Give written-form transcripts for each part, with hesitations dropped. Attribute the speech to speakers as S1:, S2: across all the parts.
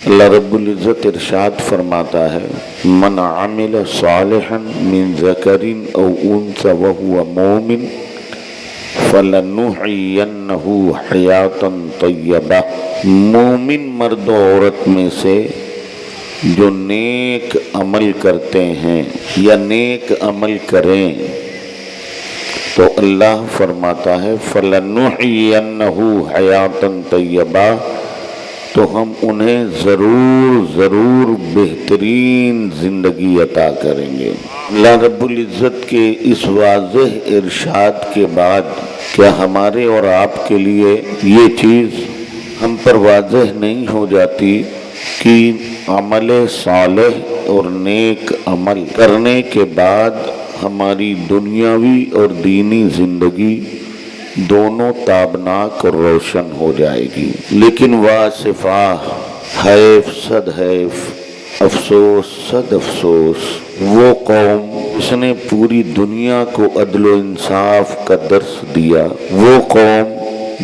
S1: اللہ رب العزت ارشاد فرماتا ہے من عمل صالحا من ذکر او انثى وهو مؤمن فلنحيينه حیاتا طیبہ، مومن مرد و عورت میں سے جو نیک عمل کرتے ہیں یا نیک عمل کریں تو اللہ فرماتا ہے فَلَنُحْيِيَنَّهُ حَيَاةً طَيِّبَةً، تو ہم انہیں ضرور بہترین زندگی عطا کریں گے۔ اللہ رب العزت کے اس واضح ارشاد کے بعد کیا ہمارے اور آپ کے لیے یہ چیز ہم پر واضح نہیں ہو جاتی کہ عمل صالح اور نیک عمل کرنے کے بعد ہماری دنیاوی اور دینی زندگی دونوں تابناک اور روشن ہو جائے گی؟ لیکن واصفہ، حیف صد حیف، افسوس صد افسوس، وہ قوم جس نے پوری دنیا کو عدل و انصاف کا درس دیا، وہ قوم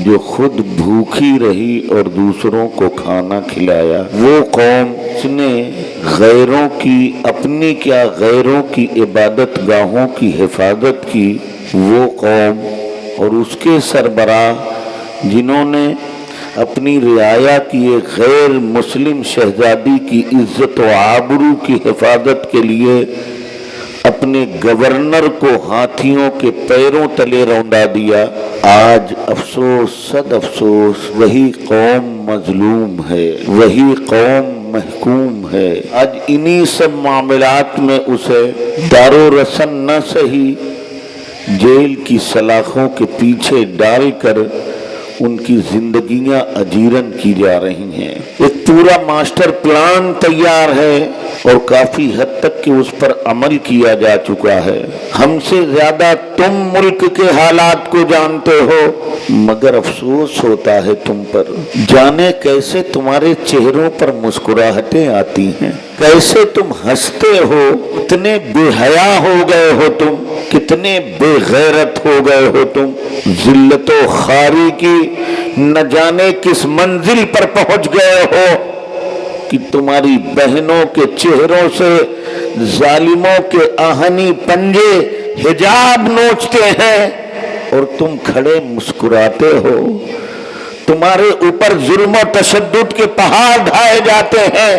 S1: جو خود بھوکی رہی اور دوسروں کو کھانا کھلایا، وہ قوم جس نے غیروں کی، اپنی کیا غیروں کی عبادت گاہوں کی حفاظت کی، وہ قوم اور اس کے سربراہ جنہوں نے اپنی رعایا کی ایک غیر مسلم شہزادی کی عزت و آبرو کی حفاظت کے لیے اپنے گورنر کو ہاتھیوں کے پیروں تلے روندا دیا، آج افسوس صد افسوس وہی قوم مظلوم ہے، وہی قوم محکوم ہے۔ آج انہی سب معاملات میں اسے دار و رسن نہ سہی، جیل کی سلاخوں کے پیچھے ڈال کر ان کی زندگیاں اجیرن کی جا رہی ہیں۔ ایک پورا ماسٹر پلان تیار ہے اور کافی حد تک کہ اس پر عمل کیا جا چکا ہے۔ ہم سے زیادہ تم ملک کے حالات کو جانتے ہو، مگر افسوس ہوتا ہے تم پر، جانے کیسے تمہارے چہروں پر مسکراہٹیں آتی ہیں، کیسے تم ہنستے ہو، کتنے بے حیا ہو گئے ہو تم، کتنے بے غیرت ہو گئے ہو تم، ذلت و خواری کی نہ جانے کس منزل پر پہنچ گئے ہو کہ تمہاری بہنوں کے چہروں سے ظالموں کے آہنی پنجے حجاب نوچتے ہیں اور تم کھڑے مسکراتے ہو، تمہارے اوپر ظلم و تشدد کے پہاڑ ڈھائے جاتے ہیں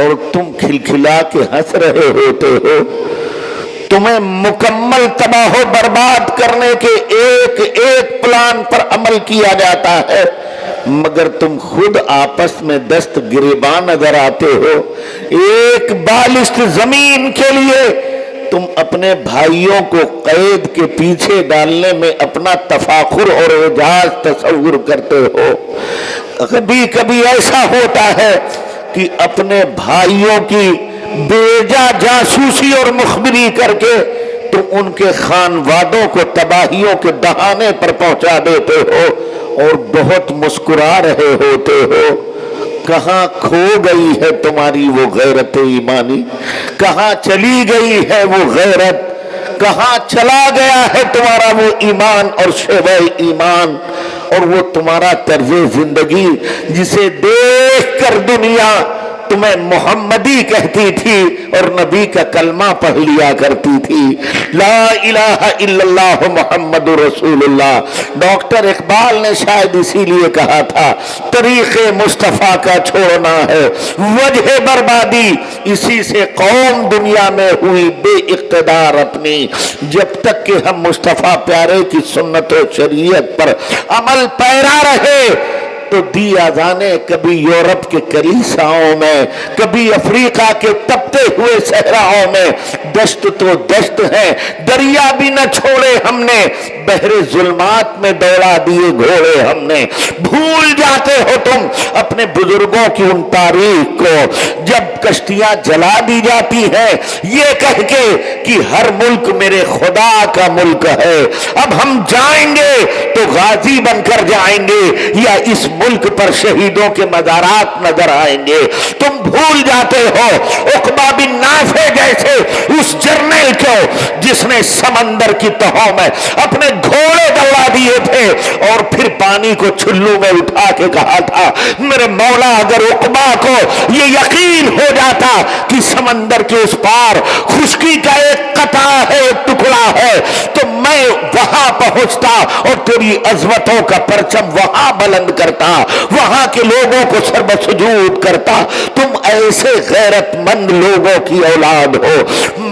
S1: اور تم کھلکھلا کے ہنس رہے ہوتے ہو۔ تمہیں مکمل تباہ و برباد کرنے کے ایک ایک پلان پر عمل کیا جاتا ہے، مگر تم خود آپس میں دست گریباں نظر آتے ہو۔ ایک بالشت زمین کے لیے تم اپنے بھائیوں کو قید کے پیچھے ڈالنے میں اپنا تفاخر اور اعجاز تصور کرتے ہو۔ کبھی کبھی ایسا ہوتا ہے کہ اپنے بھائیوں کی بیجا جاسوسی اور مخبری کر کے تم ان کے خانوادوں کو تباہیوں کے دہانے پر پہنچا دیتے ہو اور بہت مسکرا رہے ہوتے ہو۔ کہاں کھو گئی ہے تمہاری وہ غیرت ایمانی؟ کہاں چلی گئی ہے وہ غیرت؟ کہاں چلا گیا ہے تمہارا وہ ایمان اور شیوہ ایمان اور وہ تمہارا طرز زندگی جسے دیکھ کر دنیا تمہیں محمدی کہتی تھی اور نبی کا کلمہ پڑھ لیا کرتی تھی، لا الہ الا اللہ محمد رسول اللہ۔ ڈاکٹر اقبال نے شاید اسی لیے کہا تھا طریق مصطفیٰ کا چھوڑنا ہے وجہ بربادی، اسی سے قوم دنیا میں ہوئی بے اقتدار اپنی۔ جب تک کہ ہم مصطفیٰ پیارے کی سنت و شریعت پر عمل پیرا رہے تو دی اذانے کبھی یورپ کے کلیساؤں میں، کبھی افریقہ کے تپتے ہوئے صحراؤں میں، دشت تو دشت ہے، دریا بھی نہ چھوڑے ہم نے، بحر ظلمات میں دوڑا دیے گھوڑے ہم نے۔ بھول جاتے ہو تم اپنے بزرگوں کی ان تاریخ کو جب کشتیاں جلا دی جاتی ہیں یہ کہہ کے کہ ہر ملک میرے خدا کا ملک ہے، اب ہم جائیں گے تو غازی بن کر جائیں گے یا اس ملک پر شہیدوں کے مزارات نظر آئیں گے۔ تم بھول جاتے ہو عقبہ بن نافع جیسے اس جرنیل کو جس نے سمندر کی تہوں میں اپنے گھوڑے دلوا دیے تھے اور پھر پانی کو چلو میں اٹھا کے کہا تھا میرے مولا اگر عقبہ کو یہ یقین ہو جاتا کہ سمندر کے اس پار خشکی کا ایک قطع ہے، ایک ٹکڑا ہے، تو میں وہاں پہنچتا اور تیری عظمتوں کا پرچم وہاں بلند کرتا، وہاں کے لوگوں کو سرب سجود کرتا۔ تم ایسے غیرت مند لوگوں کی اولاد ہو،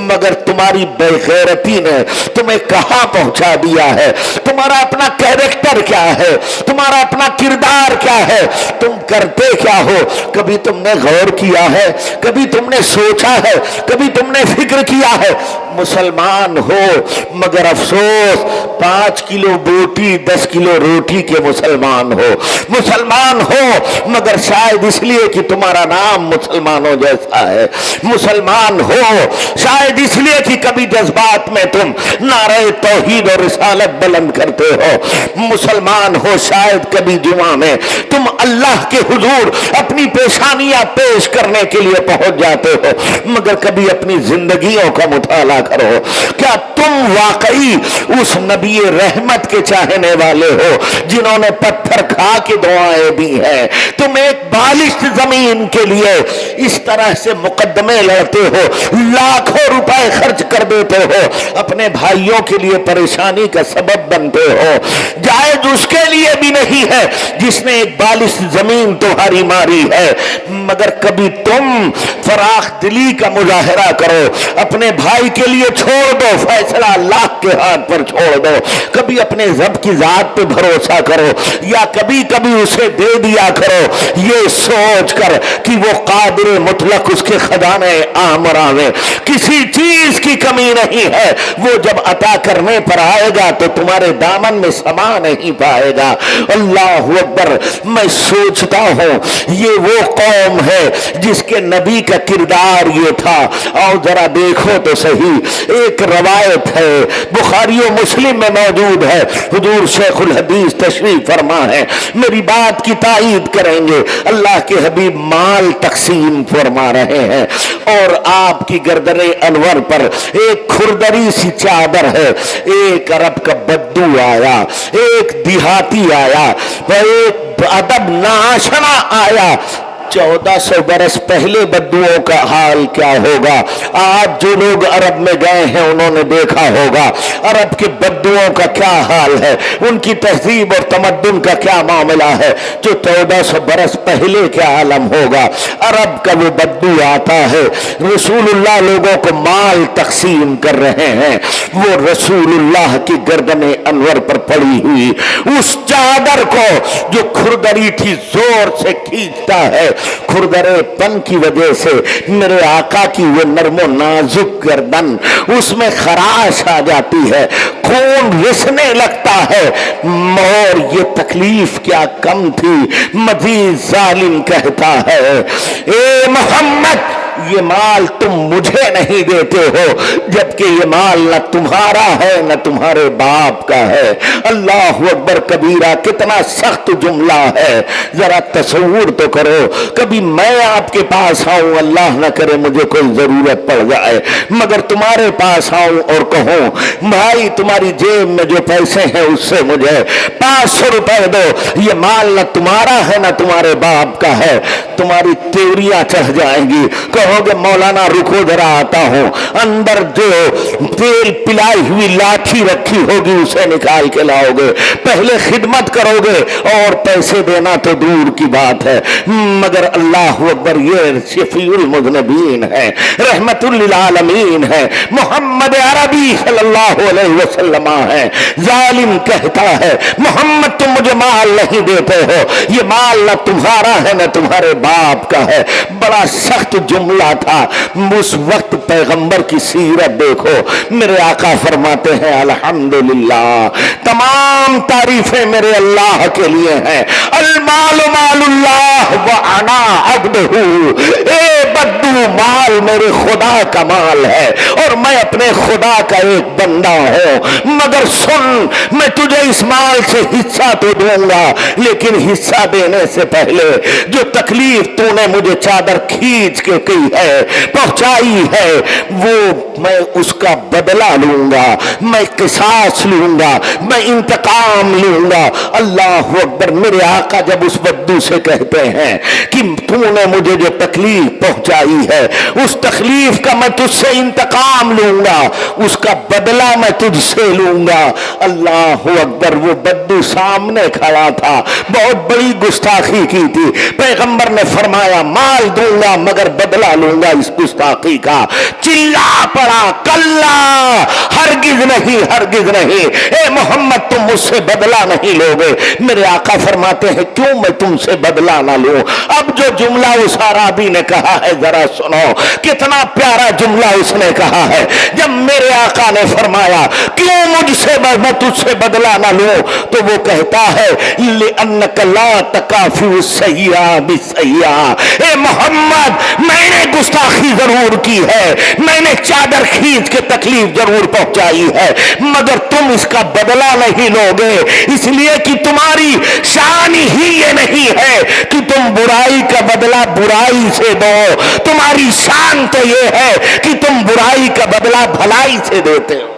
S1: مگر تمہاری بے غیرتی نے تمہیں کہاں پہنچا دیا ہے؟ تمہارا اپنا کیریکٹر کیا ہے؟ تمہارا اپنا کردار کیا ہے؟ تم کرتے کیا ہو؟ کبھی تم نے غور کیا ہے؟ کبھی تم نے سوچا ہے؟ کبھی تم نے فکر کیا ہے؟ مسلمان ہو مگر افسوس 5 کلو بوٹی 10 کلو روٹی کے مسلمان ہو، مسلمان ہو مگر شاید اس لیے کہ تمہارا نام مسلمانوں جیسا ہے، مسلمان ہو شاید اس لیے کہ کبھی جذبات میں تم نعرہ توحید اور رسالت بلند کرتے ہو، مسلمان ہو شاید کبھی جمعہ میں تم اللہ کے حضور اپنی پیشانیاں پیش کرنے کے لیے پہنچ جاتے ہو، مگر کبھی اپنی زندگیوں کا مطالعہ کرو۔ کیا تم واقعی اس نبی رحمت کے چاہنے والے ہو جنہوں نے پتھر کھا کے دعائیں دی ہیں؟ تم ایک بالشت زمین کے لیے اس طرح سے مقدمے لڑتے ہو، لاکھوں روپے خرچ کر دیتے ہو، اپنے بھائیوں کے لیے پریشانی کا سبب بنتے ہو، جائز اس کے لیے بھی نہیں ہے جس نے ایک بالشت زمین تمہاری ماری ہے، مگر کبھی تم فراخ دلی کا مظاہرہ کرو، اپنے بھائی کے لیے چھوڑ دو، فیصلہ اللہ کے ہاتھ پر چھوڑ دو، کبھی اپنے رب کی ذات پہ بھروسہ کرو یا کبھی کبھی اسے دے دیا کرو یہ سوچ کر کہ وہ قادر مطلق، اس کے خزانے آمرا میں کسی چیز کی کمی نہیں ہے، وہ جب عطا کرنے پر آئے گا تو تمہارے دامن میں سما نہیں پائے گا۔ اللہ اکبر۔ میں سوچتا ہوں یہ وہ قوم ہے جس کے نبی کا کردار یہ تھا، اور ذرا دیکھو تو صحیح، ایک روایت ہے بخاری و مسلم میں موجود ہے، حضور شیخ الحدیث تشریف فرما ہے، میری بات کی تائید کریں گے، اللہ کے حبیب مال تقسیم فرما رہے ہیں اور آپ کی گردن انور پر ایک کھردری سی چادر ہے، ایک عرب کا بدو آیا، ایک دیہاتی آیا، ایک ادب ناشنا آیا۔ 1400 برس پہلے بدوؤں کا حال کیا ہوگا؟ آج جو لوگ عرب میں گئے ہیں انہوں نے دیکھا ہوگا عرب کے بدوؤں کا کیا حال ہے، ان کی تہذیب اور تمدن کا کیا معاملہ ہے۔ جو 1400 برس پہلے کیا عالم ہوگا۔ عرب کا وہ بدو آتا ہے، رسول اللہ لوگوں کو مال تقسیم کر رہے ہیں، وہ رسول اللہ کی گردن انور پر پڑی ہوئی اس چادر کو جو کھردری تھی زور سے کھینچتا ہے، کھردرے پن کی وجہ سے میرے آقا کی وہ نرم و نازک گردن اس میں خراش آ جاتی ہے، خون رسنے لگتا ہے، اور یہ تکلیف کیا کم تھی۔ مزید ظالم کہتا ہے اے محمد یہ مال تم مجھے نہیں دیتے ہو، جبکہ یہ مال نہ تمہارا ہے نہ تمہارے باپ کا ہے۔ اللہ اکبر کبیرہ، کتنا سخت جملہ ہے، ذرا تصور تو کرو۔ کبھی میں آپ کے پاس آؤں، اللہ نہ کرے مجھے کوئی ضرورت پڑ جائے، مگر تمہارے پاس آؤں اور کہوں بھائی تمہاری جیب میں جو پیسے ہیں اس سے مجھے 500 روپے دو، یہ مال نہ تمہارا ہے نہ تمہارے باپ کا ہے، تمہاری تیوریاں چڑھ جائیں گی، کہو گے مولانا رکو ذرا آتا ہوں، اندر جو تیل پلائی ہوئی لاٹھی رکھی ہوگی اسے نکال کے لاؤ گے، پہلے خدمت کرو گے اور پیسے دینا تو دور کی بات ہے، مگر اللہ اکبر یہ شفیع المذنبین ہے، رحمت للعالمین ہے، محمد عربی صلی اللہ علیہ وسلم ہے۔ ظالم کہتا ہے محمد تم مجھے مال نہیں دیتے ہو، یہ مال نہ تمہارا ہے نہ تمہارے باپ کا ہے۔ بڑا سخت جملہ تھا۔ اس وقت پیغمبر کی سیرت دیکھو، میرے آقا فرماتے ہیں الحمدللہ تمام تعریفیں میرے اللہ کے لیے ہیں، المال مال اللہ وانا عبدہ، اے بدو مال میرے خدا کا مال ہے اور میں اپنے خدا کا ایک بندہ ہوں، مگر سن میں تجھے اس مال سے حصہ تو دوں گا، لیکن حصہ دینے سے پہلے جو تکلیف تو نے مجھے چادر کھینچ کے کی ہے، پہنچائی ہے، وہ میں اس کا بدلہ لوں گا، میں قصاص لوں گا، میں انتقام لوں گا۔ اللہ اکبر۔ میرے آقا جب اس بدو سے کہتے ہیں کہ تو نے مجھے جو تکلیف پہنچائی ہے اس تکلیف کا میں تجھ سے انتقام لوں گا، اس کا بدلہ میں تجھ سے لوں گا۔ اللہ اکبر۔ وہ بدو سامنے کھڑا تھا، بہت بڑی گستاخی کی تھی، پیغمبر نے فرمایا مال دوں گا مگر بدلہ لوں گا اس گستاخی کا۔ چلا پڑا کلا، ہرگز نہیں، ہرگز نہیں، اے محمد تم مجھ سے بدلہ نہیں لوگے۔ میرے آقا فرماتے ہیں کیوں میں تم سے بدلہ نہ لوں؟ اب جو جملہ اس عرابی نے کہا ہے ذرا سنو، کتنا پیارا جملہ اس نے کہا ہے۔ جب میرے آقا نے فرمایا کیوں مجھ سے میں تجھ سے بدلہ نہ لوں، تو وہ کہتا ہے لِأَنَّكَ لَا تَكَافِئُ السَّيِّئَةَ بِالسَّيِّئَةِ۔ اے محمد میں نے گستاخی ضرور کی ہے، میں نے چادر کھینچ کے تکلیف ضرور پہنچائی ہے، مگر تم اس کا بدلہ نہیں لوگے، اس لیے کہ تمہاری شان ہی یہ نہیں ہے کہ تم برائی کا بدلہ برائی سے دو، تمہاری شان تو یہ ہے کہ تم برائی کا بدلہ بھلائی سے دیتے ہو۔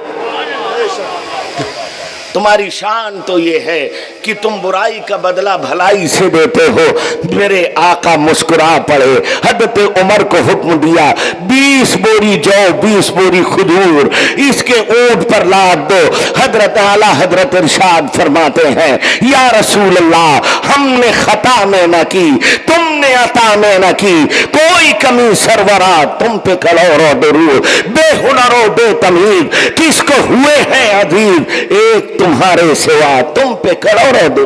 S1: تمہاری شان تو یہ ہے کہ تم برائی کا بدلہ بھلائی سے دیتے ہو۔ میرے آقا مسکرا پڑے، حضرت عمر کو حکم دیا 20 بوری جو 20 بوری کھجور اس کے اونٹ پر لاد دو۔ حضرت اعلیٰ حضرت ارشاد فرماتے ہیں یا رسول اللہ ہم نے خطا میں نہ کی، تم نے عطا میں نہ کی، کوئی کمی سرورا تم پہ کلور و درود، بے ہنر و بے تمیز کس کو ہوئے ہیں عزیز، ایک تمہارے سوا تم پہ کروڑوں دو۔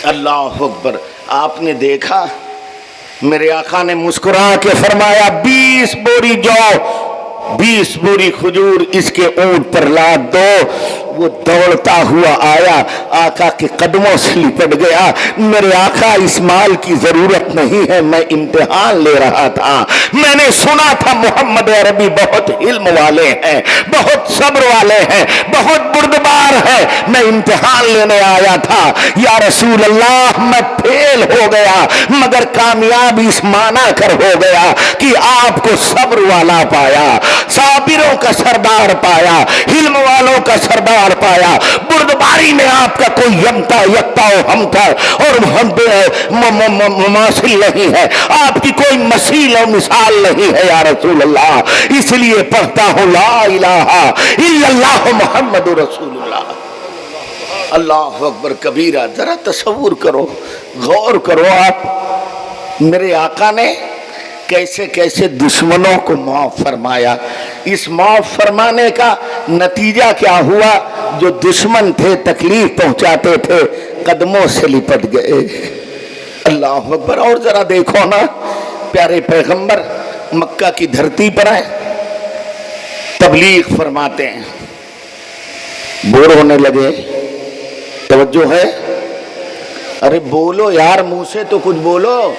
S1: اللہ اکبر۔ آپ نے دیکھا میرے آقا نے مسکرا کے فرمایا 20 بوری جو 20 بوری کھجور اس کے اونٹ پر لاد دو۔ وہ دوڑتا ہوا آیا، آقا کے قدموں سے لپٹ گیا۔ میرے آقا اس مال کی ضرورت نہیں ہے، میں امتحان لے رہا تھا، میں نے سنا تھا محمد عربی بہت علم والے ہیں، بہت صبر والے ہیں، بہت بردبار ہے، میں امتحان لینے آیا تھا۔ یا رسول اللہ میں فیل ہو گیا مگر کامیاب اس معنی کر ہو گیا کہ آپ کو صبر والا پایا، صابروں کا سردار پایا، علم والوں کا سردار پایا، بردباری میں آپ کا کوئی یمتا یکتا و ہمتا اور مماثل نہیں ہے، آپ کی کوئی مثیل و مثال نہیں ہے یا رسول اللہ، اس لیے پڑھتا ہوں لا الہ الا اللہ محمد رسول اللہ۔ اللہ اکبر کبیرہ۔ ذرا تصور کرو، غور کرو، آپ میرے آقا نے کیسے کیسے دشمنوں کو معاف فرمایا۔ اس معاف فرمانے کا نتیجہ کیا ہوا؟ جو دشمن تھے تکلیف پہنچاتے تھے قدموں سے لپٹ گئے۔ اللہ اکبر۔ اور ذرا دیکھو نا، پیارے پیغمبر مکہ کی دھرتی پر ہیں، تبلیغ فرماتے ہیں، بور ہونے لگے، توجہ ہے، ارے بولو یار، منہ سے تو کچھ بولو۔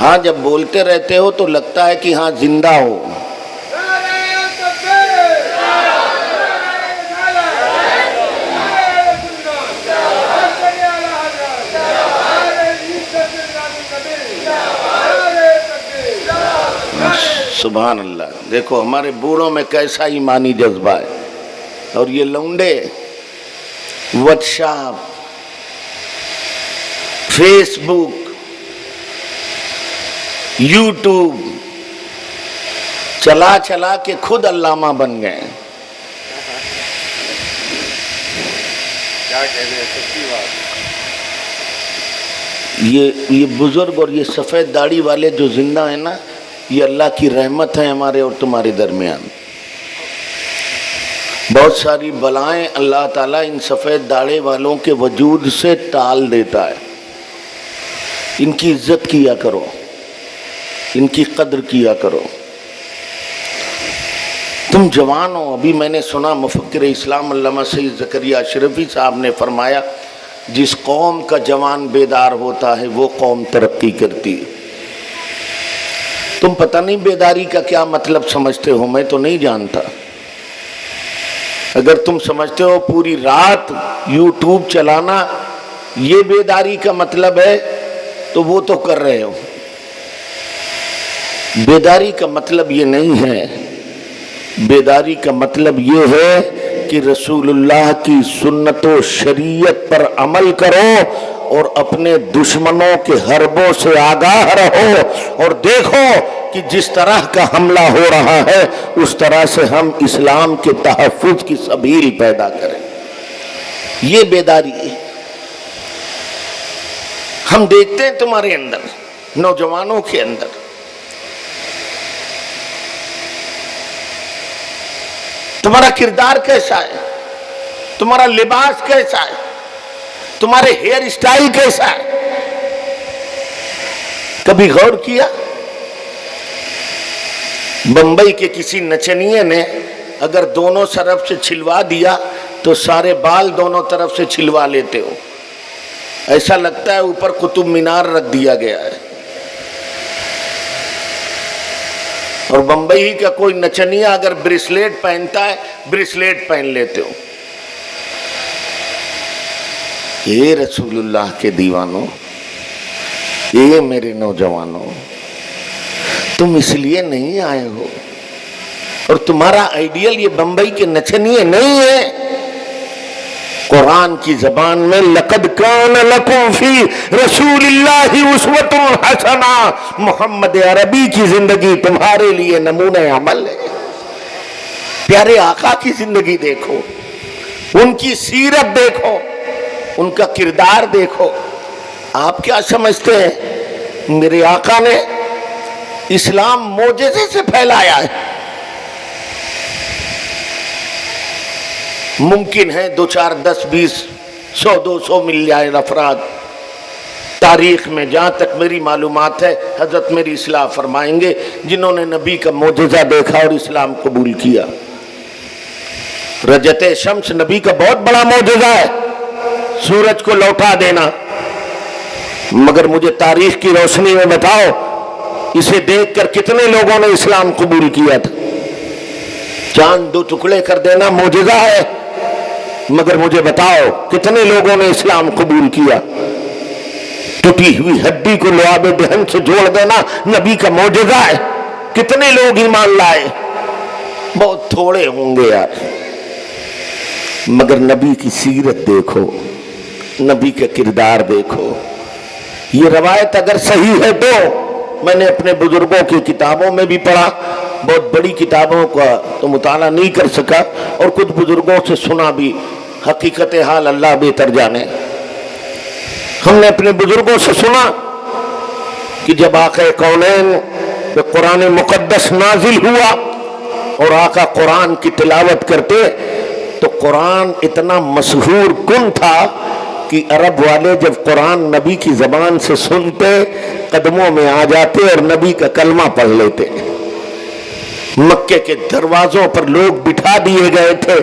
S1: ہاں جب بولتے رہتے ہو تو لگتا ہے کہ ہاں زندہ ہو۔ سبحان اللہ۔ دیکھو ہمارے بوڑھوں میں کیسا ایمانی جذبہ ہے، اور یہ لونڈے واٹس ایپ، فیس بک، یوٹیوب چلا چلا کے خود علامہ بن گئے۔ یہ بزرگ اور یہ سفید داڑھی والے جو زندہ ہیں نا، یہ اللہ کی رحمت ہے ہمارے اور تمہارے درمیان۔ بہت ساری بلائیں اللہ تعالیٰ ان سفید داڑھی والوں کے وجود سے ٹال دیتا ہے۔ ان کی عزت کیا کرو، ان کی قدر کیا کرو. تم جوان ہو. ابھی میں نے سنا مفکر اسلام علامہ سید زکریا اشرفی صاحب نے فرمایا جس قوم کا جوان بیدار ہوتا ہے وہ قوم ترقی کرتی ہے. تم پتہ نہیں بیداری کا کیا مطلب سمجھتے ہو، میں تو نہیں جانتا. اگر تم سمجھتے ہو پوری رات یوٹیوب چلانا یہ بیداری کا مطلب ہے تو وہ تو کر رہے ہو. بیداری کا مطلب یہ نہیں ہے. بیداری کا مطلب یہ ہے کہ رسول اللہ کی سنت و شریعت پر عمل کرو اور اپنے دشمنوں کے حربوں سے آگاہ رہو اور دیکھو کہ جس طرح کا حملہ ہو رہا ہے اس طرح سے ہم اسلام کے تحفظ کی سبیل پیدا کریں. یہ بیداری ہے. ہم دیکھتے ہیں تمہارے اندر، نوجوانوں کے اندر تمہارا کردار کیسا ہے، تمہارا لباس کیسا ہے، تمہارے ہیئر اسٹائل کیسا ہے. کبھی غور کیا؟ بمبئی کے کسی نچنیے نے اگر دونوں طرف سے چھلوا دیا تو سارے بال دونوں طرف سے چھلوا لیتے ہو. ایسا لگتا ہے اوپر قطب مینار رکھ دیا گیا ہے. اور بمبئی کا کوئی نچنیا اگر بریسلیٹ پہنتا ہے بریسلیٹ پہن لیتے ہو. اے رسول اللہ کے دیوانوں، اے میرے نوجوانوں، تم اس لیے نہیں آئے ہو اور تمہارا آئیڈیل یہ بمبئی کے نچنیے نہیں ہے. قرآن کی زبان میں لقد کان لکم فی رسول اللہ اسوۃ حسنہ، محمد عربی کی زندگی تمہارے لیے نمونہ عمل ہے. پیارے آقا کی زندگی دیکھو، ان کی سیرت دیکھو، ان کا کردار دیکھو. آپ کیا سمجھتے ہیں میرے آقا نے اسلام معجزے سے پھیلایا ہے؟ ممکن ہے 2 4 10 20 100 200 مل جائے افراد. تاریخ میں جہاں تک میری معلومات ہے حضرت میری اصلاح فرمائیں گے جنہوں نے نبی کا معجزہ دیکھا اور اسلام قبول کیا. رجت شمس نبی کا بہت بڑا معجزہ ہے، سورج کو لوٹا دینا. مگر مجھے تاریخ کی روشنی میں بتاؤ اسے دیکھ کر کتنے لوگوں نے اسلام قبول کیا تھا؟ چاند 2 ٹکڑے کر دینا معجزہ ہے، مگر مجھے بتاؤ کتنے لوگوں نے اسلام قبول کیا؟ ٹوٹی ہوئی ہڈی کو لعاب دہن سے جوڑ دینا نبی کا معجزہ ہے. کتنے لوگ ایمان لائے؟ بہت تھوڑے ہوں گے یار. مگر نبی کی سیرت دیکھو، نبی کا کردار دیکھو. یہ روایت اگر صحیح ہے تو میں نے اپنے بزرگوں کی کتابوں میں بھی پڑھا، بہت بڑی کتابوں کا تو مطالعہ نہیں کر سکا اور کچھ بزرگوں سے سنا بھی. حقیقت حال اللہ بہتر جانے. ہم نے اپنے بزرگوں سے سنا کہ جب آقا کونین پہ قرآن مقدس نازل ہوا اور آقا قرآن کی تلاوت کرتے تو قرآن اتنا مشہور کن تھا کہ عرب والے جب قرآن نبی کی زبان سے سنتے قدموں میں آ جاتے اور نبی کا کلمہ پڑھ لیتے. مکے کے دروازوں پر لوگ بٹھا دیے گئے تھے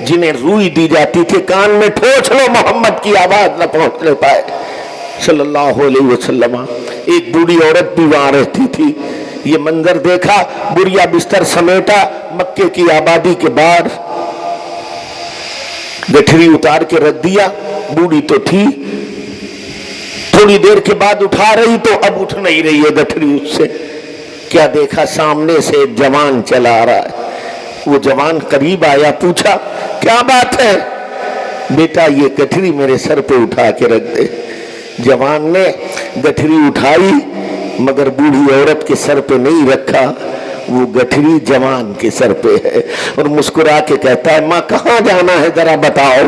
S1: جنہیں روئی دی جاتی تھی کان میں ٹھوچ لو محمد کی آواز نہ پہنچنے پائے صلی اللہ علیہ وسلم. ایک بوڑھی عورت بھی وہاں رہتی تھی. یہ منظر دیکھا، بڑیا بستر سمیٹا، مکے کی آبادی کے باہر گٹھری اتار کے رکھ دیا. بوڑھی تو تھی، تھوڑی دیر کے بعد اٹھا رہی تو اب اٹھ نہیں رہی ہے گٹھری اس سے. کیا دیکھا؟ سامنے سے ایک جوان چلا آ رہا ہے. وہ جوان قریب آیا، پوچھا کیا بات ہے؟ بیٹا یہ گٹھری میرے سر پہ اٹھا کے رکھ دے. جوان نے گٹھری اٹھائی مگر بوڑھی عورت کے سر پہ نہیں رکھا، وہ گٹھری جوان کے سر پہ ہے اور مسکرا کے کہتا ہے ماں کہاں جانا ہے ذرا بتاؤ.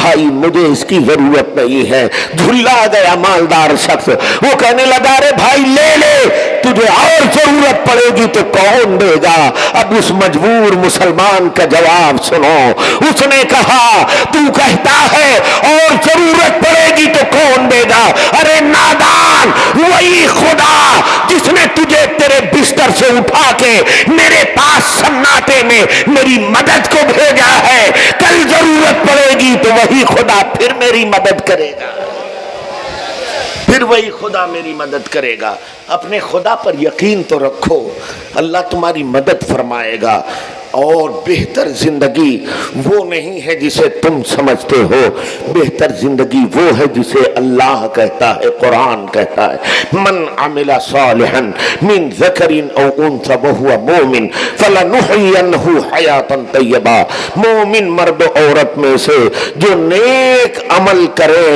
S2: بھائی مجھے اس کی ضرورت نہیں ہے. جھلا گیا مالدار شخص. وہ کہنے لگا ارے بھائی لے لے, تجھے اور ضرورت پڑے گی تو کون دے گا. اب اس مجبور مسلمان کا جواب سنو. اس نے کہا تو کہتا ہے اور ضرورت پڑے گی تو کون دے گا. ارے نادان, وہی خدا جس نے تجھے تیرے بستر سے اٹھا کے میرے پاس سناٹے میں میری مدد کو بھیجا ہے, کل ضرورت پڑے گی تو وہی خدا پھر میری مدد کرے گا, پھر وہی خدا میری مدد کرے گا. اپنے خدا پر یقین تو رکھو, اللہ تمہاری مدد فرمائے گا. اور بہتر زندگی وہ نہیں ہے جسے تم سمجھتے ہو, بہتر زندگی وہ ہے جسے اللہ کہتا ہے, قرآن کہتا ہے من عمل صالحا من ذکر او انثى وهو مؤمن فلنحيينه حیاتا طیبہ. مومن مرد و عورت میں سے جو نیک عمل کرے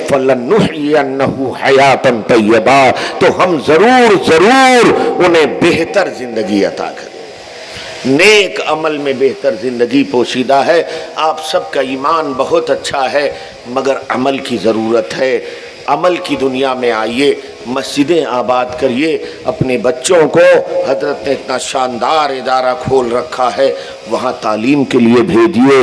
S2: فَلَنُحْيِيَنَّهُ حَيَاتًا طَيِّبَةً, تو ہم ضرور انہیں بہتر زندگی عطا کریں. نیک عمل میں بہتر زندگی پوشیدہ ہے. آپ سب کا ایمان بہت اچھا ہے مگر عمل کی ضرورت ہے. عمل کی دنیا میں آئیے, مسجدیں آباد کریے, اپنے بچوں کو حضرت نے اتنا شاندار ادارہ کھول رکھا ہے, وہاں تعلیم کے لیے بھیجیے.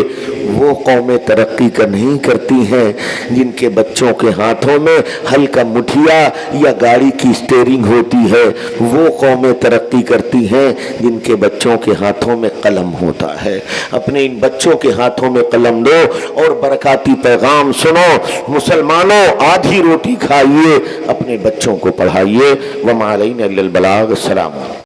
S2: وہ قومیں ترقی کا نہیں کرتی ہیں جن کے بچوں کے ہاتھوں میں ہلکا مٹھیا یا گاڑی کی اسٹیئرنگ ہوتی ہے. وہ قومیں ترقی کرتی ہیں جن کے بچوں کے ہاتھوں میں قلم ہوتا ہے. اپنے ان بچوں کے ہاتھوں میں قلم دو اور برکاتی پیغام سنو. مسلمانوں آدھی روٹی کھائیے, اپنے بچوں کو پڑھائیے. وما علینا الا البلاغ. السلام علیکم.